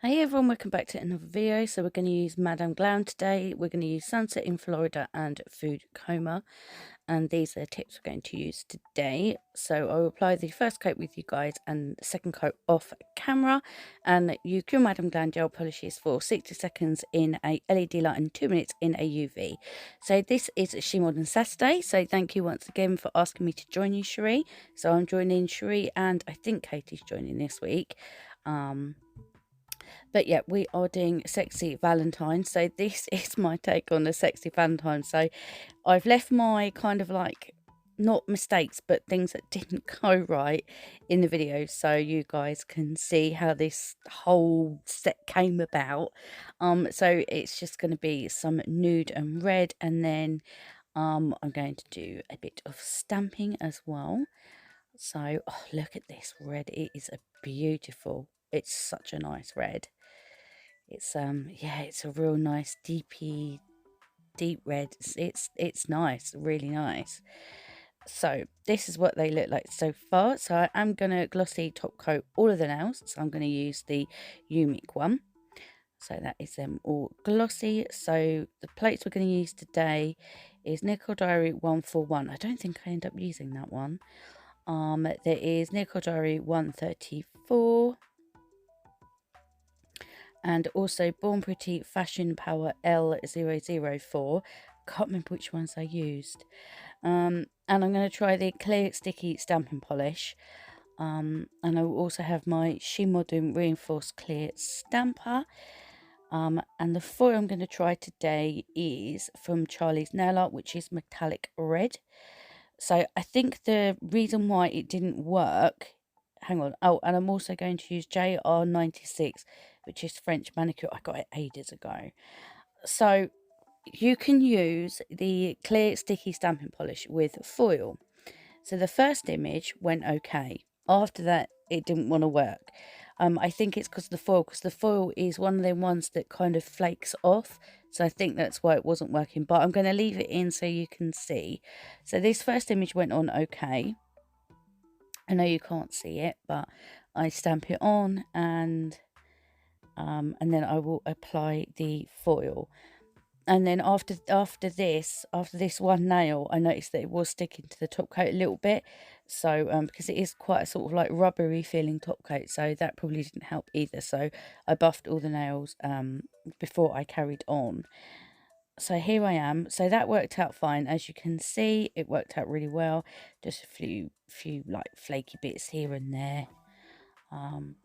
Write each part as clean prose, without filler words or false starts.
Hey everyone, welcome back to another video. So we're going to use Madame Glam today. We're going to use Sunset in Florida and Food Coma. And these are the tips we're going to use today. So I'll apply the first coat with you guys and the second coat off camera. And use your Madame Glam gel polishes for 60 seconds in a LED light and 2 minutes in a UV. So this is Shemodern Saturday. So thank you once again for asking me to join you, Cherie. So I'm joining Cherie and I think Katie's joining this week. But yeah, we are doing Sexy Valentine. So this is my take on the Sexy Valentine. So I've left my kind of like, not mistakes, but things that didn't go right in the video. So you guys can see how this whole set came about. So it's just going to be some nude and red. And then I'm going to do a bit of stamping as well. So oh, look at this red. It is a beautiful, it's such a nice red. It's yeah, it's a real nice deep red. It's nice, really nice. So this is what they look like so far. So I am gonna glossy top coat all of the nails. So I'm gonna use the Unique one. So that is them all glossy. So the plates we're going to use today is Nickel Diary 141. I don't think I end up using that one. There is Nickel Diary 134. And also Born Pretty Fashion Power L004. Can't remember which ones I used. And I'm going to try the clear sticky stamping polish. And I will also have my Shemodern reinforced clear stamper. And the foil I'm going to try today is from Charlie's Nail Art, which is metallic red. So I think the reason why it didn't work, hang on. Oh, and I'm also going to use JR96, which is French manicure. I got it ages ago. So you can use the clear sticky stamping polish with foil. So the first image went okay. After that, it didn't want to work. I think it's because the foil is one of the ones that kind of flakes off. So I think that's why it wasn't working. But I'm going to leave it in so you can see. So this first image went on okay. I know you can't see it, but I stamp it on and then I will apply the foil. And then after this one nail, I noticed that it was sticking to the top coat a little bit. So because it is quite a sort of like rubbery feeling top coat, so that probably didn't help either. So I buffed all the nails before I carried on. So here I am. So that worked out fine. As you can see, it worked out really well. Just a few like flaky bits here and there.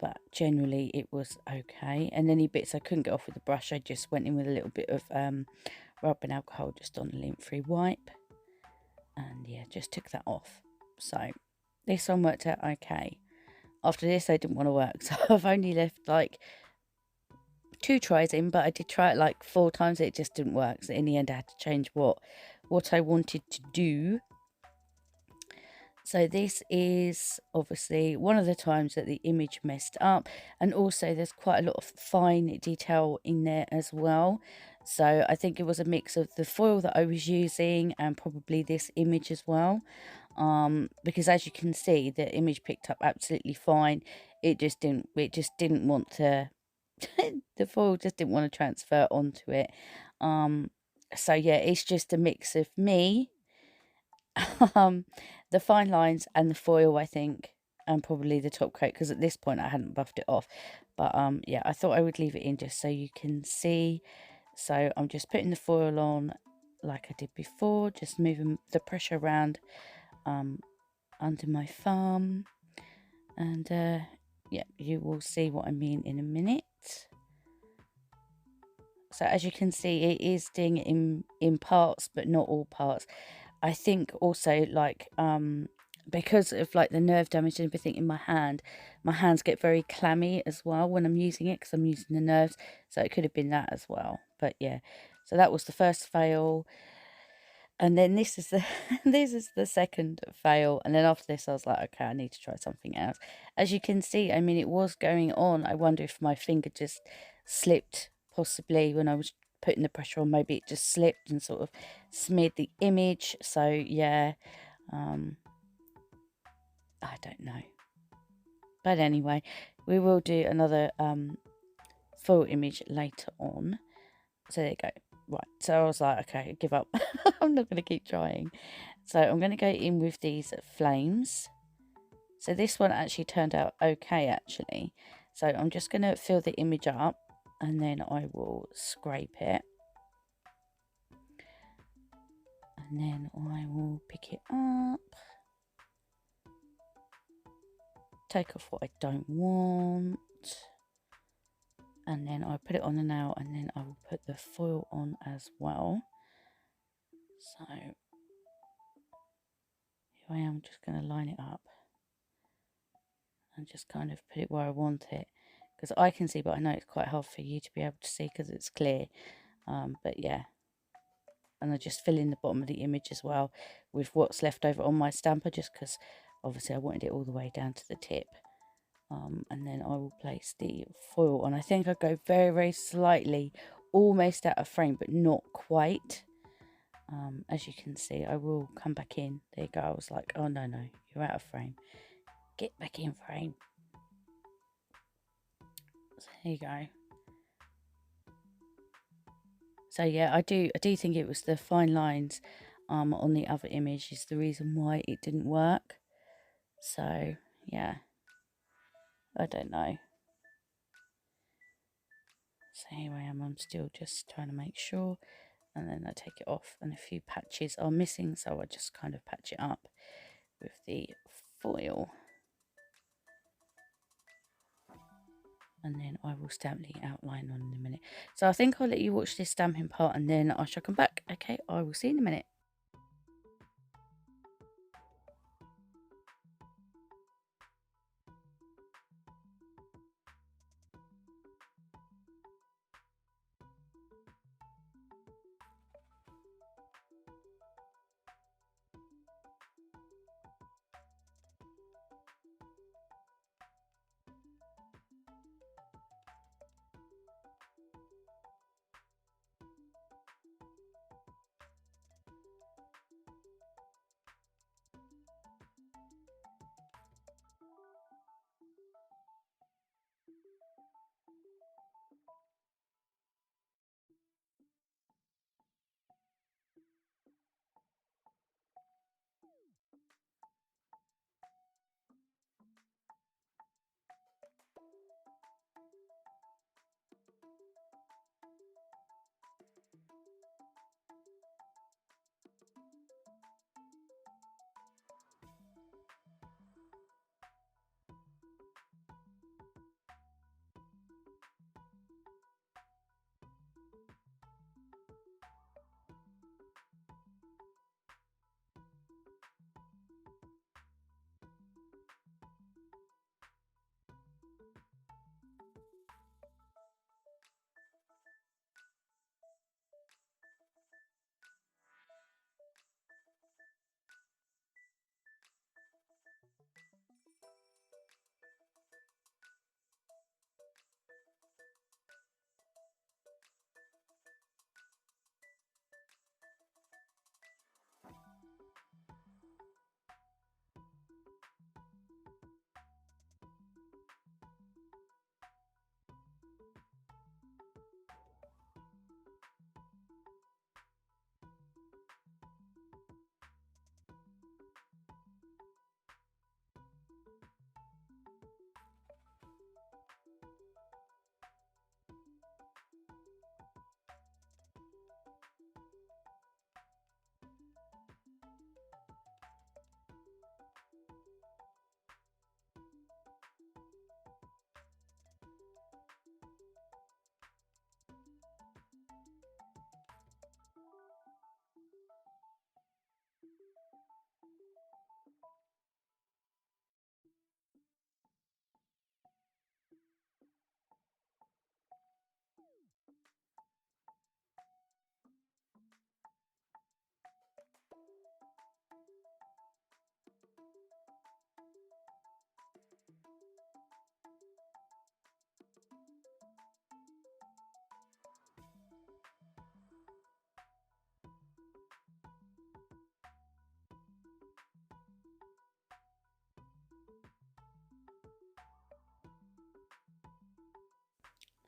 But generally it was okay. And any bits I couldn't get off with the brush, I just went in with a little bit of rubbing alcohol just on a lint-free wipe. And yeah, just took that off. So this one worked out okay. After this, they didn't want to work. So I've only left like 2 tries in, but I did try it like 4 times. It just didn't work. So in the end, I had to change what I wanted to do. So this is obviously one of the times that the image messed up, and also there's quite a lot of fine detail in there as well. So I think it was a mix of the foil that I was using and probably this image as well. Because as you can see, the image picked up absolutely fine. It just didn't want to the foil just didn't want to transfer onto it. So yeah, it's just a mix of me the fine lines and the foil, I think, and probably the top coat, because at this point I hadn't buffed it off. But yeah, I thought I would leave it in just so you can see. So I'm just putting the foil on like I did before, just moving the pressure around under my thumb. And yeah, you will see what I mean in a minute. So as you can see, it is doing it in parts, but not all parts. I think also like because of like the nerve damage and everything in my hands get very clammy as well when I'm using it, because I'm using the nerves. So it could have been that as well. But yeah, so that was the first fail. And then this is the this is the second fail. And then after this I was like, okay, I need to try something else. As you can see, I mean, it was going on. I wonder if my finger just slipped possibly when I was putting the pressure on. Maybe it just slipped and sort of smeared the image. So yeah, I don't know. But anyway, we will do another foil image later on. So there you go. Right, so I was like, okay, I give up. I'm not going to keep trying. So I'm going to go in with these flames. So this one actually turned out okay, actually. So I'm just going to fill the image up and then I will scrape it. And then I will pick it up. Take off what I don't want. And then I put it on the nail and then I will put the foil on as well. So here I am, just going to line it up. And just kind of put it where I want it. Because I can see, but I know it's quite hard for you to be able to see because it's clear. But yeah. And I just fill in the bottom of the image as well with what's left over on my stamper, just because obviously I wanted it all the way down to the tip. And then I will place the foil on. I think I go very, very slightly, almost out of frame, but not quite. As you can see, I will come back in. There you go. I was like, oh, no, you're out of frame. Get back in frame. So there you go. So yeah, I do think it was the fine lines on the other image is the reason why it didn't work. So yeah, I don't know. So here I am, I'm still just trying to make sure, and then I take it off and a few patches are missing, so I just kind of patch it up with the foil. And then I will stamp the outline on in a minute. So I think I'll let you watch this stamping part and then I shall come back. Okay, I will see you in a minute.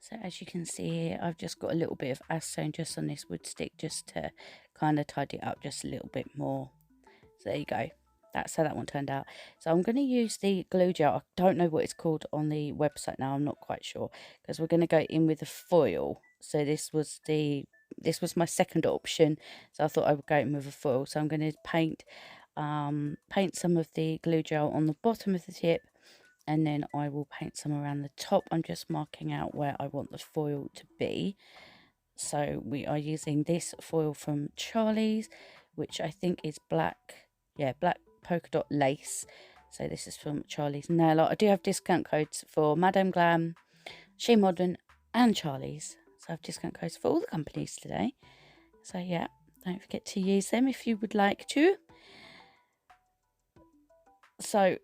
So as you can see here, I've just got a little bit of acetone just on this wood stick just to kind of tidy it up just a little bit more. So there you go. That's how that one turned out. So I'm going to use the glue gel. I don't know what it's called on the website now. I'm not quite sure, because we're going to go in with the foil. So this was my second option. So I thought I would go in with a foil. So I'm going to paint some of the glue gel on the bottom of the tip, and then I will paint some around the top. I'm just marking out where I want the foil to be. So we are using this foil from Charlie's, which I think is black. Yeah, black polka dot lace. So this is from Charlie's Nail Art. I do have discount codes for Madame Glam, Shemodern and Charlie's. So I have discount codes for all the companies today. So yeah, don't forget to use them if you would like to. So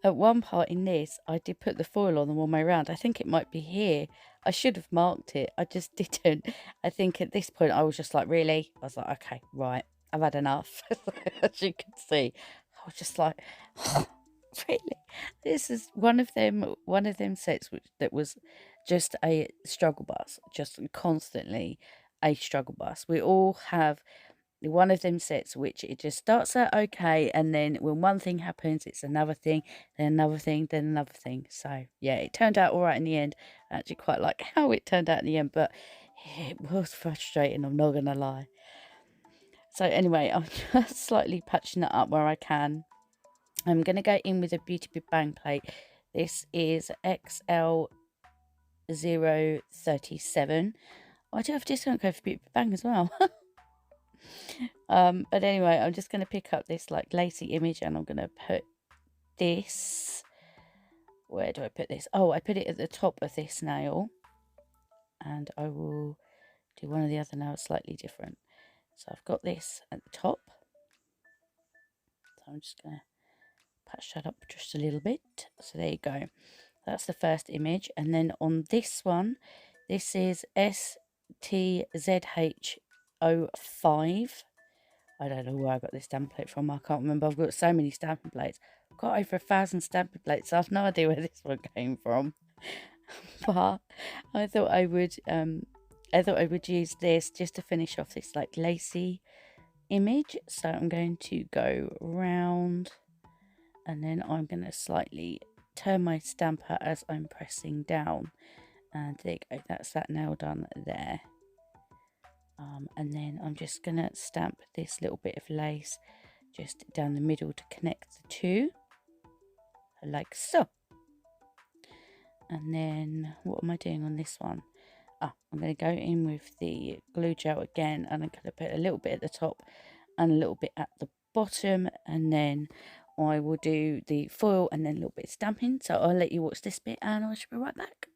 at one part in this, I did put the foil on the one way around. I think it might be here. I should have marked it. I just didn't. I think at this point I was just like, really? I was like, okay, right. I've had enough. As you can see, I was just like, really? This is one of them sets that was just a struggle bus, just constantly a struggle bus. We all have one of them sets which it just starts out okay, and then when one thing happens, it's another thing, then another thing, then another thing. So yeah, it turned out all right in the end. I actually quite like how it turned out in the end, but it was frustrating, I'm not gonna lie. So anyway, I'm just slightly patching it up where I can. I'm gonna go in with a Beauty Big Bang plate. This is XL037. I do have a discount code for Beauty Big Bang as well. But anyway, I'm just going to pick up this like lacy image, and I'm going to put this, where do I put this? Oh, I put it at the top of this nail, and I will do one of the other nails slightly different. So I've got this at the top, so I'm just going to patch that up just a little bit. So there you go, that's the first image. And then on this one, this is STZH05. I don't know where I got this stamp plate from. I can't remember. I've got so many stamping plates. I've got over 1,000 stamping plates. So I've no idea where this one came from. But I thought I would use this just to finish off this like lacy image. So I'm going to go round, and then I'm going to slightly turn my stamper as I'm pressing down. And there you go. That's that nail done there. And then I'm just going to stamp this little bit of lace just down the middle to connect the two, like so. And then what am I doing on this one? I'm going to go in with the glue gel again, and I'm going to put a little bit at the top and a little bit at the bottom, and then I will do the foil and then a little bit of stamping. So I'll let you watch this bit, and I shall be right back.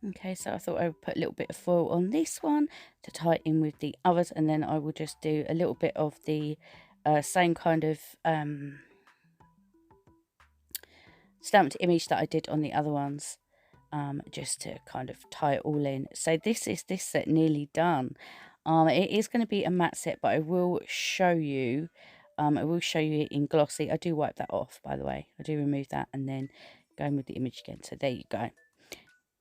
Okay, so I thought I would put a little bit of foil on this one to tie in with the others, and then I will just do a little bit of the same kind of stamped image that I did on the other ones, just to kind of tie it all in. So this is this set nearly done. It is going to be a matte set, but I will show you. I will show you it in glossy. I do wipe that off, by the way. I do remove that and then go in with the image again. So there you go.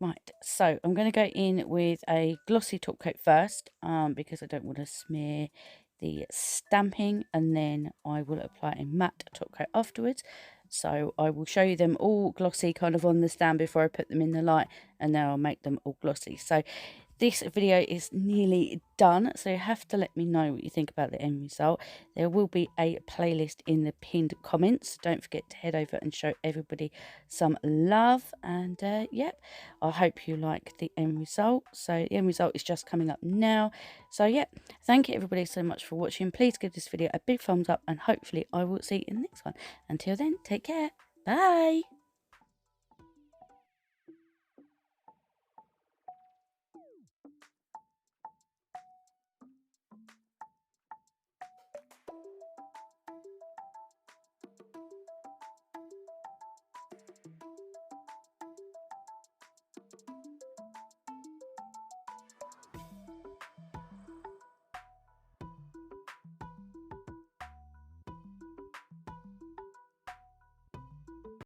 Right, so I'm going to go in with a glossy top coat first, because I don't want to smear the stamping, and then I will apply a matte top coat afterwards. So I will show you them all glossy kind of on the stand before I put them in the light, and then I'll make them all glossy. So this video is nearly done, so you have to let me know what you think about the end result. There will be a playlist in the pinned comments. Don't forget to head over and show everybody some love. And yep, I hope you like the end result. So the end result is just coming up now. So yep, thank you everybody so much for watching. Please give this video a big thumbs up, and hopefully I will see you in the next one. Until then, take care. Bye.